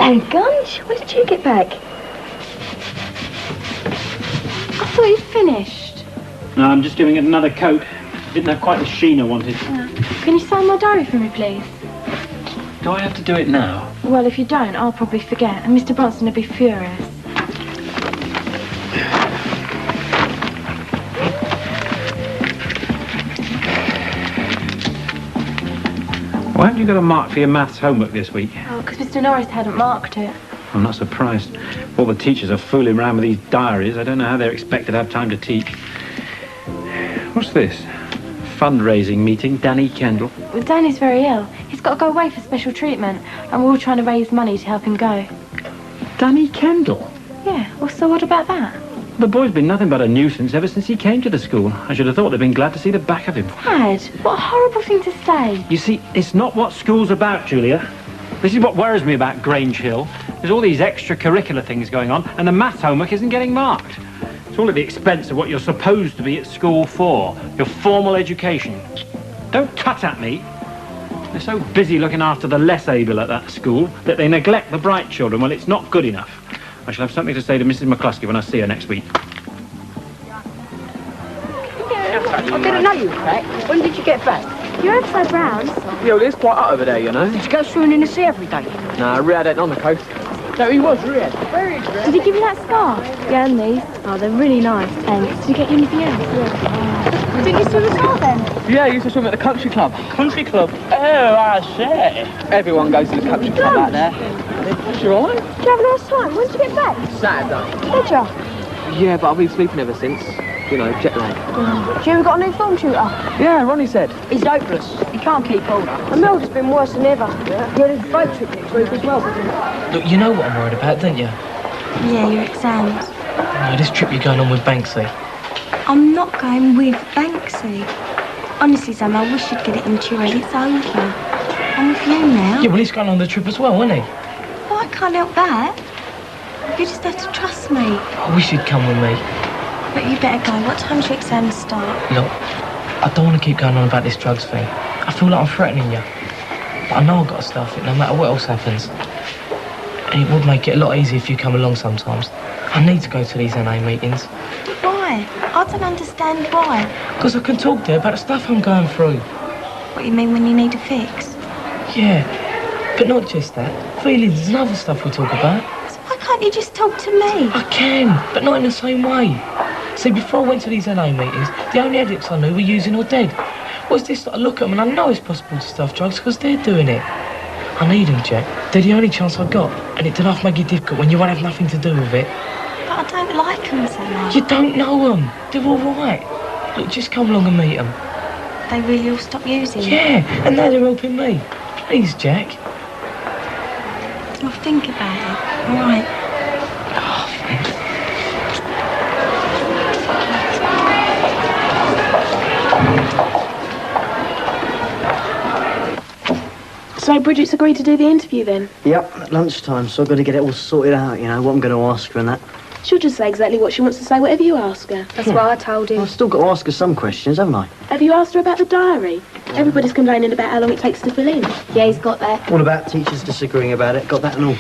Hello, Gunge. When did you get back? I thought you'd finished. No, I'm just giving it another coat. Didn't have quite the sheen I wanted. Can you sign my diary for me, please? Do I have to do it now? Well, if you don't, I'll probably forget, and Mr. Bronson will be furious. Why haven't you got a mark for your maths homework this week? Oh, because Mr. Norris hadn't marked it. I'm not surprised. All the teachers are fooling around with these diaries. I don't know how they're expected to have time to teach. What's this? Fundraising meeting, Danny Kendall. Well, Danny's very ill. He's got to go away for special treatment, and we're all trying to raise money to help him go. Danny Kendall? Yeah, well, so what about that? The boy's been nothing but a nuisance ever since he came to the school. I should have thought they'd been glad to see the back of him. Dad, what a horrible thing to say. You see, it's not what school's about, Julia. This is what worries me about Grange Hill. There's all these extracurricular things going on, and the maths homework isn't getting marked. It's all at the expense of what you're supposed to be at school for, your formal education. Don't tut at me. They're so busy looking after the less able at that school that they neglect the bright children. Well, it's not good enough. I shall have something to say to Mrs. McCluskey when I see her next week. I didn't know you were back. When did you get back? You're upside brown. Yeah, well, it's quite hot over there, you know. Did you go swimming in the sea every day? No, Riyadh ain't on the coast. No, he was Riyadh. Where is Riyadh? Did he give you that scarf? Yeah, and these. Oh, they're really nice. Thanks. Did he get you anything else? Yeah. Did you swim as well then? Yeah, I used to swim at the country club. Country club? Oh, I say. Everyone goes to the country club out there. You all right? Did you have a nice time? When did you get back? Saturday. Did you? Yeah, but I've been sleeping ever since. You know, jet lag. Do you ever got a new form tutor? Yeah, Ronnie said. He's hopeless. He can't keep hold of. Imelda's been worse than ever. Yeah, there's a boat trip next week as well. Look, you know what I'm worried about, don't you? Yeah, your exams. No, this trip you're going on with Banksy. I'm not going with Banksy. Honestly, Sam, I wish you'd get it into your head. It's over. I'm with you now. Yeah, well, he's going on the trip as well, isn't he? Well, I can't help that. You just have to trust me. I wish he'd come with me. But you better go. What time's your exams start? Look, I don't want to keep going on about this drugs thing. I feel like I'm threatening you. But I know I've got to stuff it, no matter what else happens. And it would make it a lot easier if you come along sometimes. I need to go to these NA meetings. Why? I don't understand why. Because I can talk there about the stuff I'm going through. What, you mean when you need a fix? Yeah, but not just that. Feelings and other stuff we talk about. So why can't you just talk to me? I can, but not in the same way. See, before I went to these NA meetings, the only addicts I knew were using or dead. What's this that I look at them and I know it's possible to stuff drugs because they're doing it. I need them, Jack. They're the only chance I've got, and it doesn't make it difficult when you won't have nothing to do with it. But I don't like them so much. You don't know them. They're all right. Look, just come along and meet them. They really all stop using? Yeah, and now they're helping me. Please, Jack. I'll think about it. All right. Oh, thanks. So Bridget's agreed to do the interview then? Yep, at lunchtime, so I've got to get it all sorted out, you know, what I'm going to ask her and that. She'll just say exactly what she wants to say, whatever you ask her. That's what I told him. I've still got to ask her some questions, haven't I? Have you asked her about the diary? Everybody's complaining about how long it takes to fill in. Yeah, he's got that. What about teachers disagreeing about it? Got that and all.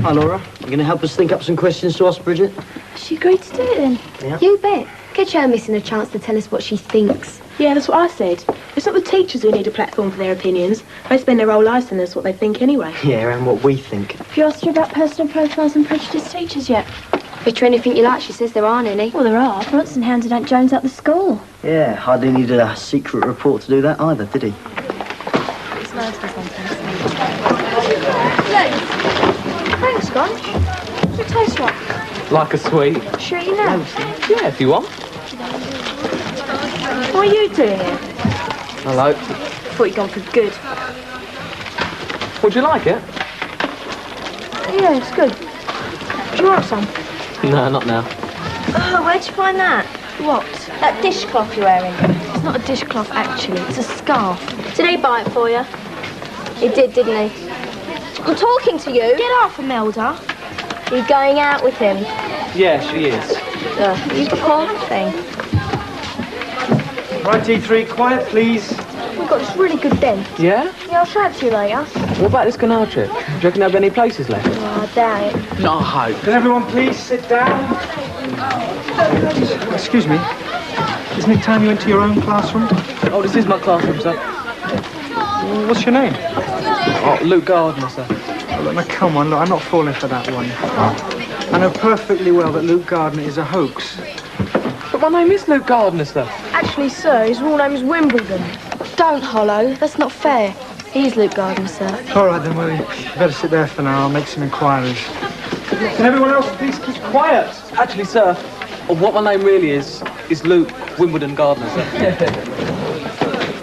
Hi, Laura. You going to help us think up some questions to ask Bridget? She agreed to do it then? Yeah. You bet. Catch her missing a chance to tell us what she thinks. Yeah, that's what I said. It's not the teachers who need a platform for their opinions. They spend their whole lives telling us what they think anyway. Yeah, and what we think. Have you asked her about personal profiles and prejudiced teachers yet? Bet you anything you like, she says there aren't any. Well, there are. Bronson handed Aunt Jones out the school. Yeah, hardly needed a secret report to do that either, did he? It's nice to sometimes. Thanks, Gon. What's your taste like? Like a sweet. Sure you know. Yeah, if you want. What are you doing here? Hello. Thought you'd gone for good. Would you like it? Yeah, it's good. Do you want some? No, not now. Oh, where'd you find that? What? That dishcloth you're wearing. It's not a dishcloth, actually. It's a scarf. Did he buy it for you? He did, didn't he? I'm talking to you. Get off, Imelda. You going out with him? Yeah, she is. You poor thing. Right, T3, quiet, please. We've got this really good den. Yeah? Yeah, I'll show it to you later. What about this canal trip? Do you reckon there'll be any places left? I doubt it. Not a hope. Can everyone please sit down? Excuse me. Isn't it time you went to your own classroom? Oh, this is my classroom, sir. What's your name? Oh, Luke Gardner, sir. Oh, look, now, come on, look, I'm not falling for that one. I know perfectly well that Luke Gardner is a hoax. But my name is Luke Gardner, sir. Actually, sir, his real name is Wimbledon. Don't, Hollow. That's not fair. He's Luke Gardner, sir. All right, then, we better sit there for now. I'll make some inquiries. Can everyone else please keep quiet? Actually, sir, what my name really is Luke Wimbledon Gardner, sir.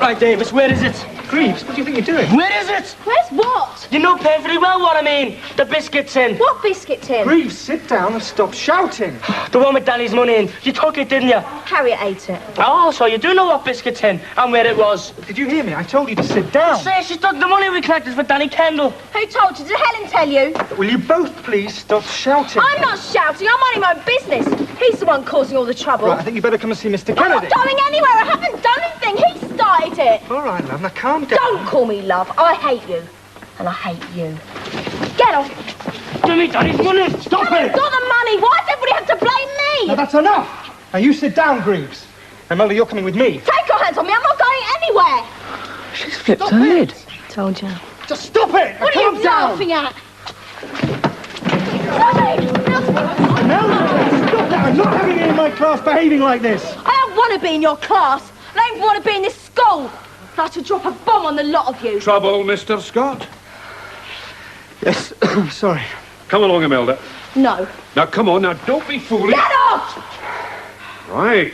Right, Davis, where is it? Greaves, what do you think you're doing? Where is it? Where's what? You know perfectly well what I mean. The biscuit tin. What biscuit tin? Greaves, sit down and stop shouting. The one with Danny's money in. You took it, didn't you? Harriet ate it. Oh, so you do know what biscuit tin and where it was. Did you hear me? I told you to sit down. Say she took the money we collected for Danny Kendall. Who told you? Did Helen tell you? Will you both please stop shouting? I'm not shouting. I'm minding my own business. He's the one causing all the trouble. Right, I think you better come and see Mr. I'm Kennedy. not going anywhere. I haven't done anything. He started it. All right, love, now calm down. Don't call me love. I hate you. And I hate you. Get off. Give me Danny's money. Stop I've got the money. Why does everybody have to blame me? Now that's enough. Now you sit down, Greaves. Imelda, you're coming with me. Take your hands on me. I'm not going anywhere. She's flipped her head. Told you. Just stop it. What are you laughing at? Imelda, stop that. I'm not having you in my class behaving like this. I don't want to be in your class. I don't even want to be in this school. I should drop a bomb on the lot of you. Trouble, Mr. Scott? Yes, sorry. Come along, Imelda. No. Now, come on, now, don't be foolish. Get off! Right.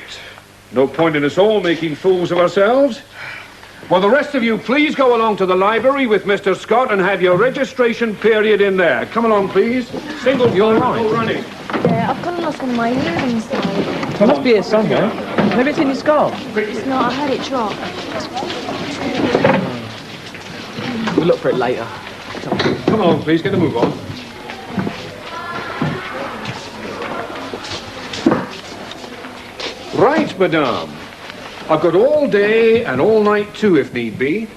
No point in us all making fools of ourselves. Well, the rest of you, please go along to the library with Mr. Scott and have your registration period in there. Come along, please. Single file, no running. Yeah, I've got lost one of my earrings though. It must be here somewhere. Maybe it's in your scarf. It's not. I had it drop. We'll look for it later. Come along, please. Get a move on. Right, madame. I've got all day and all night too, if need be.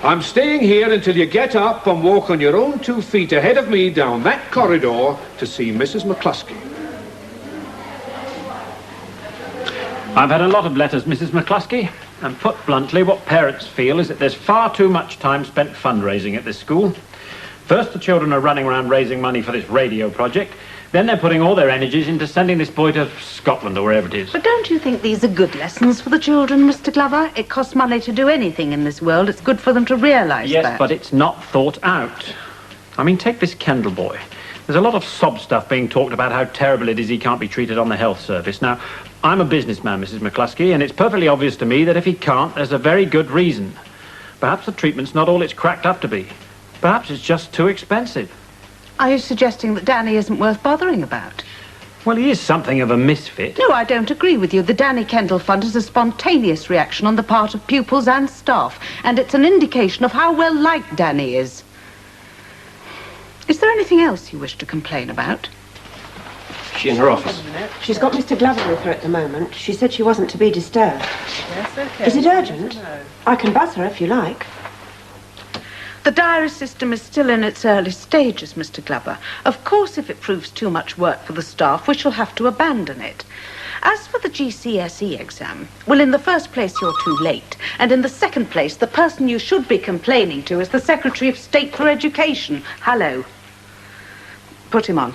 I'm staying here until you get up and walk on your own 2 feet ahead of me down that corridor to see Mrs. McCluskey. I've had a lot of letters, Mrs. McCluskey, and put bluntly, what parents feel is that there's far too much time spent fundraising at this school. First, the children are running around raising money for this radio project. Then they're putting all their energies into sending this boy to Scotland or wherever it is. But don't you think these are good lessons for the children, Mr. Glover? It costs money to do anything in this world. It's good for them to realise that. Yes, but it's not thought out. I mean, take this Kendall boy. There's a lot of sob stuff being talked about how terrible it is he can't be treated on the health service. Now, I'm a businessman, Mrs. McCluskey, and it's perfectly obvious to me that if he can't, there's a very good reason. Perhaps the treatment's not all it's cracked up to be. Perhaps it's just too expensive. Are you suggesting that Danny isn't worth bothering about? Well, he is something of a misfit. No, I don't agree with you. The Danny Kendall Fund is a spontaneous reaction on the part of pupils and staff, and it's an indication of how well liked Danny is. Is there anything else you wish to complain about? She's in her office. She's got Mr. Glover with her at the moment. She said she wasn't to be disturbed. Yes, okay. Is it urgent? I can buzz her if you like. The diary system is still in its early stages, Mr. Glover. Of course, if it proves too much work for the staff, we shall have to abandon it. As for the GCSE exam, well, in the first place, you're too late. And in the second place, the person you should be complaining to is the Secretary of State for Education. Hello. Put him on.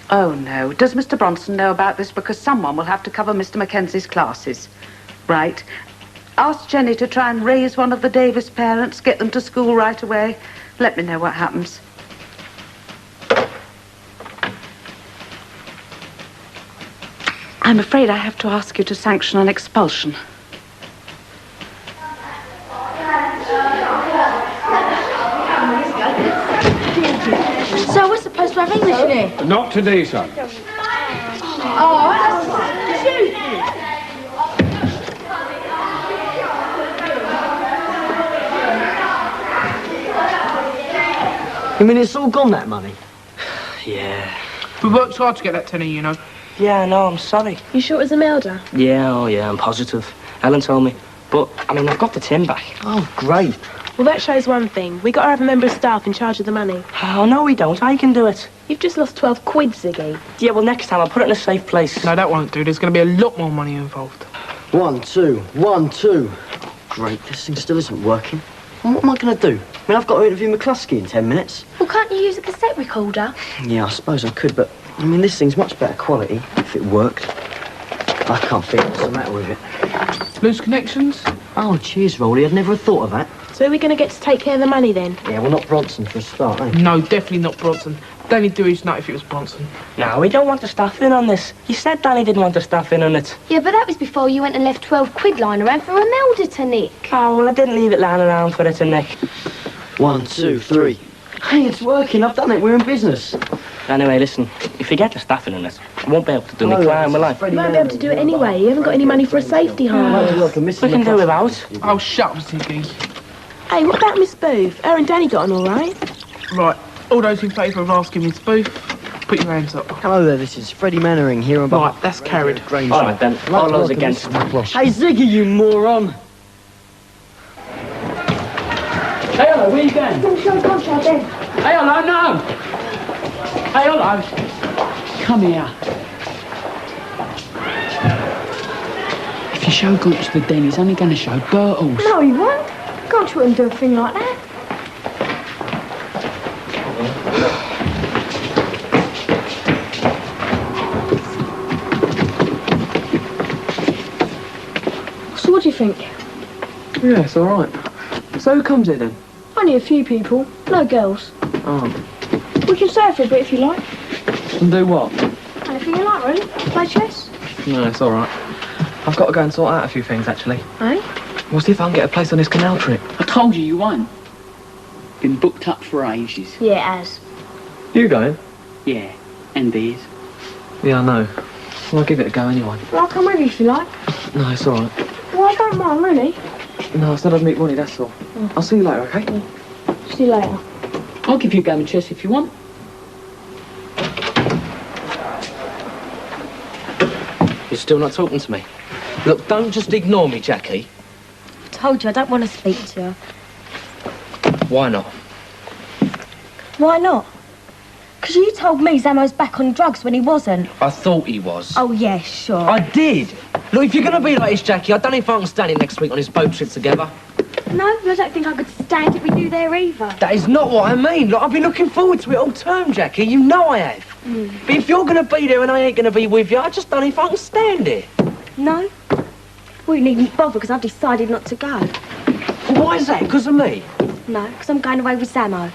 Oh, no. Does Mr. Bronson know about this? Because someone will have to cover Mr. Mackenzie's classes. Right. Ask Jenny to try and raise one of the Davis parents, get them to school right away. Let me know what happens. I'm afraid I have to ask you to sanction an expulsion. So we're supposed to have English in here? Not today, son. Oh, that's cute. You mean it's all gone, that money? Yeah. We worked hard to get that tenner, you know. Yeah, I know, I'm sorry. You sure it was Imelda? Yeah, oh yeah, I'm positive. Helen told me. But, I mean, I've got the tin back. Oh, great. Well, that shows one thing. We got to have a member of staff in charge of the money. Oh, no, we don't. I can do it. You've just lost 12 quid, Ziggy. Yeah, well, next time I'll put it in a safe place. No, that won't do. There's going to be a lot more money involved. 1, 2, 1, 2. Great, this thing still isn't working. Well, what am I going to do? I mean, I've got to interview McCluskey in 10 minutes. Well, can't you use a cassette recorder? Yeah, I suppose I could, but, I mean, this thing's much better quality if it worked. I can't think what's the matter with it. Loose connections? Oh, cheers, Rolly. I'd never have thought of that. So are we going to get to take care of the money then? Yeah, well, not Bronson for a start, eh? No, definitely not Bronson. Danny do his nut if it was Bronson. No, we don't want the staff in on this. You said Danny didn't want the staff in on it. Yeah, but that was before you went and left 12 quid lying around for Imelda to nick. Oh, well, I didn't leave it lying around for her to nick. 1, 2, 3. Hey, it's working. I've done it. We're in business. Anyway, listen, if you get the staff in on it, I won't be able to do any crime, will I? You won't be able to do it anyway. You haven't got any money for a safety harness. We can do without. Oh, shut up, Ziggy. Hey, what about Miss Booth? Her and Danny got on all right? Right, all those in favour of asking Miss Booth, put your hands up. Hello there, this is Freddie Mannering here on... Right, that's carried. Grange. All right, then. All those against. Hey, Ziggy, you moron! Hey, hello, where you going? Come on, then. Hey, hello, no! Hey, hello. Come here. If you show Gunch the den, he's only going to show Birtles. No, he won't. Can't you let him do a thing like that? So what do you think? Yeah, it's all right. So who comes here then? Only a few people. No girls. Oh. We can stay for a bit if you like. And do what? Anything you like, really. Play chess. No, it's all right. I've got to go and sort out a few things, actually. Eh? We'll see if I can get a place on this canal trip. I told you won't. Been booked up for ages. Yeah, it has. You going? Yeah, and these. Yeah, I know. Well, I'll give it a go anyway. Well, I'll come with you if you like. No, it's all right. Well, I don't mind, really. No, I said I'd meet Ronnie, that's all. I'll see you later, OK? See you later. I'll give you a game of chess if you want. You're still not talking to me? Look, don't just ignore me, Jackie. I told you I don't want to speak to you. Why not? Why not? Because you told me Zamo's back on drugs when he wasn't. I thought he was. Oh, yeah, sure. I did. Look, if you're going to be like this, Jackie, I don't know if I can stand it next week on his boat trip together. No, I don't think I could stand it with you there either. That is not what I mean. Look, I've been looking forward to it all term, Jackie. You know I have. But if you're going to be there and I ain't going to be with you, I just don't know if I can stand it. No? Well, you needn't bother because I've decided not to go. Well, why is that? Because of me? No, because I'm going away with Zamo.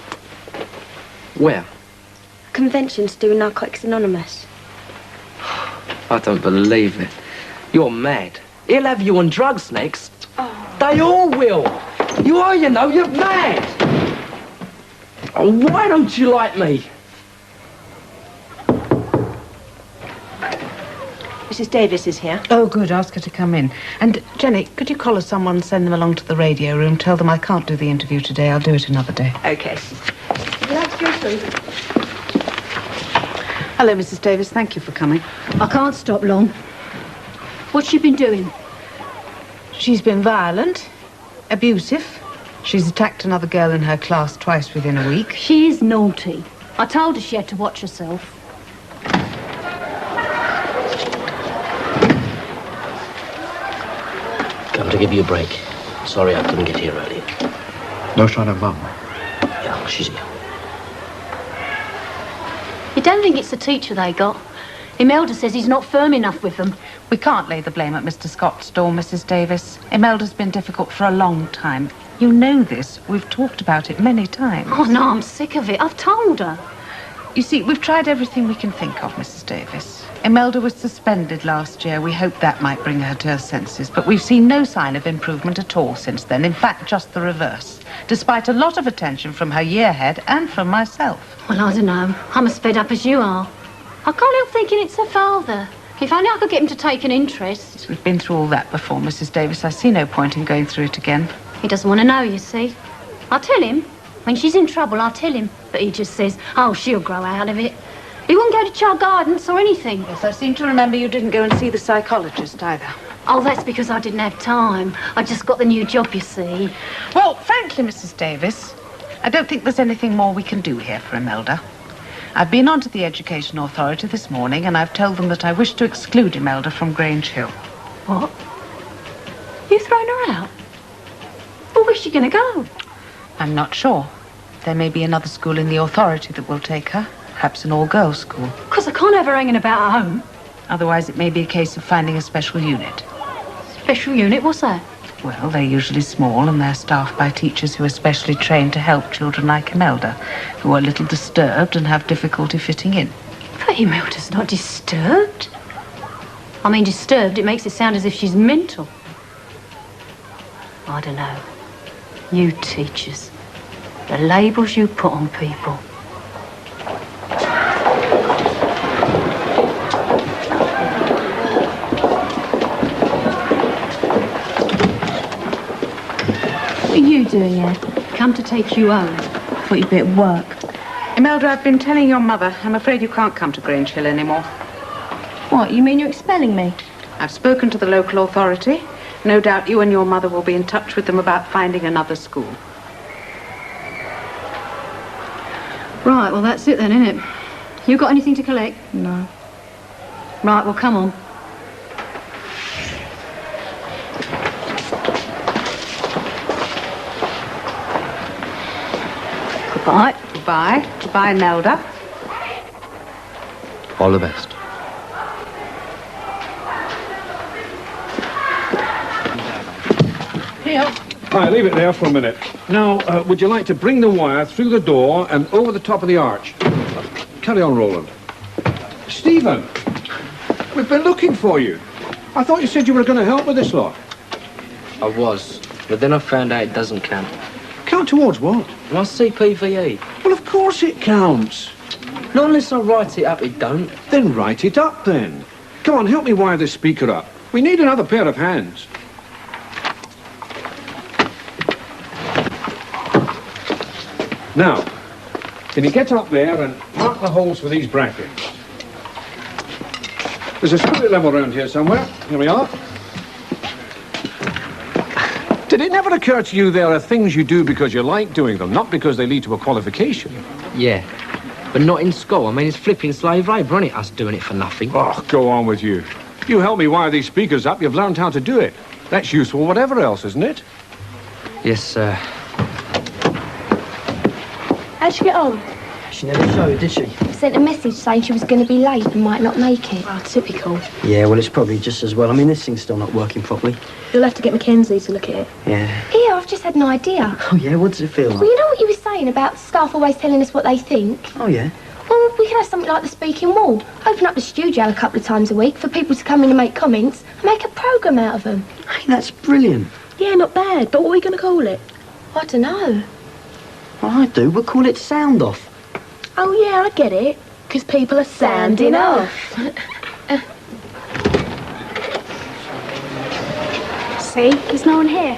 Where? A convention to do Narcotics Anonymous. I don't believe it. You're mad. He'll have you on drugs next. Oh. They all will. You are, you know, you're mad. Oh, why don't you like me? Mrs. Davis is here. Oh, good. Ask her to come in. And, Jenny, could you collar someone and send them along to the radio room? Tell them I can't do the interview today. I'll do it another day. OK. Hello, Mrs. Davis. Thank you for coming. I can't stop long. What's she been doing? She's been violent, abusive. She's attacked another girl in her class twice within a week. She is naughty. I told her she had to watch herself. Come to give you a break. Sorry I couldn't get here earlier. No sign of Mum? Yeah, she's here. You don't think it's the teacher they got? Imelda says he's not firm enough with them. We can't lay the blame at Mr. Scott's door, Mrs. Davis. Imelda's been difficult for a long time. You know this. We've talked about it many times. Oh, no, I'm sick of it. I've told her. You see, we've tried everything we can think of, Mrs. Davis. Imelda was suspended last year. We hoped that might bring her to her senses, but we've seen no sign of improvement at all since then. In fact, just the reverse, despite a lot of attention from her year head and from myself. Well, I don't know. I'm as fed up as you are. I can't help thinking it's her father. If only I could get him to take an interest. We've been through all that before, Mrs. Davis. I see no point in going through it again. He doesn't want to know, you see. I'll tell him. When she's in trouble, I'll tell him. But he just says, oh, she'll grow out of it. He wouldn't go to child guidance or anything. Yes, I seem to remember you didn't go and see the psychologist either. Oh, that's because I didn't have time. I just got the new job, you see. Well, frankly, Mrs. Davis, I don't think there's anything more we can do here for Imelda. I've been on to the Education Authority this morning and I've told them that I wish to exclude Imelda from Grange Hill. What? You've thrown her out? Well, where's she going to go? I'm not sure. There may be another school in the authority that will take her. Perhaps an all-girls school. Because I can't have her hanging about at home. Otherwise, it may be a case of finding a special unit. Special unit? What's that? Well, they're usually small and they're staffed by teachers who are specially trained to help children like Imelda, who are a little disturbed and have difficulty fitting in. But Imelda's not disturbed. I mean, disturbed, it makes it sound as if she's mental. I don't know. You teachers. The labels you put on people. What are you doing here? Come to take you home. Thought you'd be at work. Imelda, I've been telling your mother. I'm afraid you can't come to Grange Hill anymore. What, you mean you're expelling me? I've spoken to the local authority. No doubt you and your mother will be in touch with them about finding another school. Right, well, that's it then, innit? You got anything to collect? No. Right, well, come on. Goodbye. Goodbye. Goodbye, Imelda. All the best. Here. Hi, leave it there for a minute. Now, would you like to bring the wire through the door and over the top of the arch? Carry on, Roland. Stephen, we've been looking for you. I thought you said you were going to help with this lot. I was, but then I found out it doesn't count. Count towards what? My CPVE. Well, of course it counts. Not unless I write it up, it don't. Then write it up, then. Come on, help me wire this speaker up. We need another pair of hands. Now, can you get up there and mark the holes for these brackets? There's a spirit level around here somewhere. Here we are. Did it never occur to you there are things you do because you like doing them, not because they lead to a qualification? Yeah, but not in school. I mean, it's flipping slave labour, isn't it? Us doing it for nothing. Oh, go on with you. You help me wire these speakers up, you've learned how to do it. That's useful whatever else, isn't it? Yes, sir. How'd she get on? She never showed, did she? Sent a message saying she was going to be late and might not make it. Oh, typical. Yeah, well, it's probably just as well. I mean, this thing's still not working properly. You'll have to get Mackenzie to look at it. Yeah. Here, I've just had an idea. Oh, yeah? What does it feel like? Well, you know what you were saying about staff always telling us what they think? Oh, yeah? Well, we could have something like the speaking wall. Open up the studio a couple of times a week for people to come in and make comments and make a programme out of them. Hey, that's brilliant. Yeah, not bad. But what are we going to call it? I don't know. Well, I do. We'll call it Sound Off. Oh, yeah, I get it. Because people are sounding off. See, there's no one here.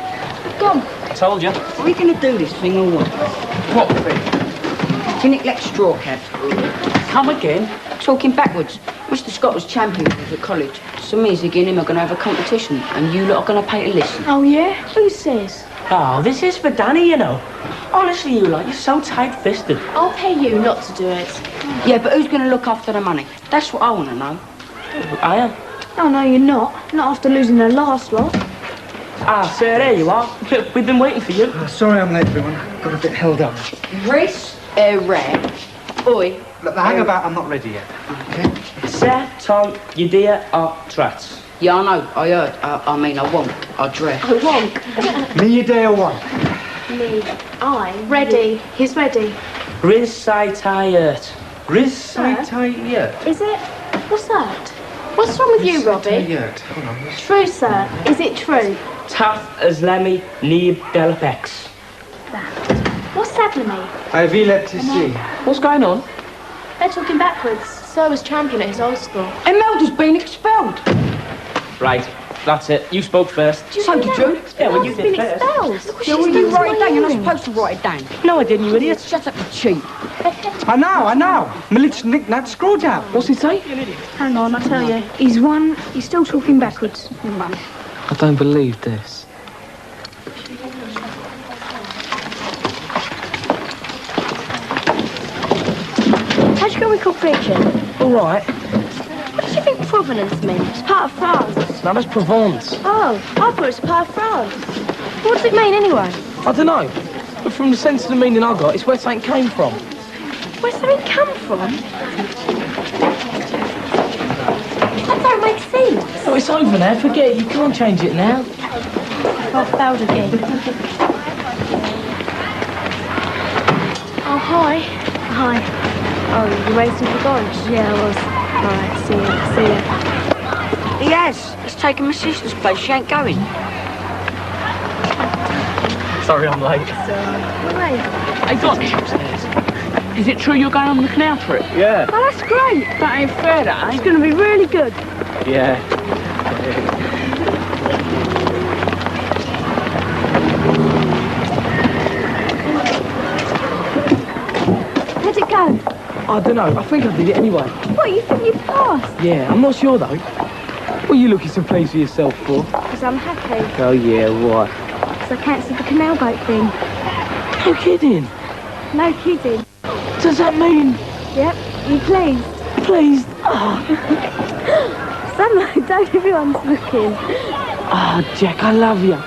Gone. Told you. Are we going to do this thing or what? What thing? To neglect straw cabs. Come again? Talking backwards. Mr. Scott was champion at college. So me and him are going to have a competition, and you lot are going to pay to listen. Oh, yeah? Who says? Oh, this is for Danny, you know. Honestly, you lot, you're so tight-fisted. I'll pay you not to do it. Yeah, but who's going to look after the money? That's what I want to know. I am. Oh, no, you're not. Not after losing the last lot. Ah, sir, there you are. We've been waiting for you. Sorry I'm late, everyone. Got a bit held up. Race, red. Oi. Look, the hangabout, I'm not ready yet. Okay. Sir, Tom, you dear, or trats? Yeah, I know. I heard. I mean, I won't. I dread. I won't. Me, your day or what? Me. Ready. He's ready. Recite. Recite. Is it? What's that? What's wrong with you, Robbie? Hold on. True, sir. Is it true? Taff as lemmy neeb delapex. What's happening? I will let to see. What's going on? They're talking backwards. Sir was champion at his old school. Imelda's been expelled. Right, that's it. You spoke first. So did you? Yeah, well, you did first. Yeah, well, you write it down. You're not supposed to write it down. No, I didn't, you idiot. Shut up, you cheat. I know. My little knick-knack screwed out. What's he say? Hang on, I'll tell you. He's still talking backwards. I don't believe this. How'd you go with completion? All right. What do you think Provenance means? It's part of France. Now that's Provence. Oh, I thought it was part of France. What does it mean anyway? I don't know. But from the sense of the meaning I got, it's where something came from. Where's something come from? That don't make sense. Oh, it's over now. Forget it. You can't change it now. I've failed again. Oh, hi. Hi. Oh, you racing for Gorge? Yeah, I was. Alright, see you. See ya. He has. He's taken my sister's place. She ain't going. Sorry, I'm late. Hey, Doc. Is it true you're going on the canal trip? Yeah. Oh, that's great. That ain't fair, that ain't. It's going to be really good. Yeah. How'd it go? I don't know. I think I did it anyway. What, you think you passed? Yeah, I'm not sure though. What are you looking so pleased with yourself for? Because I'm happy. Oh yeah, why? Because I cancelled the canal boat thing. No kidding. No kidding. Does that mean? Yep. You pleased? Pleased? Oh. Sunlight, don't everyone's looking. Oh, Jack, I love you.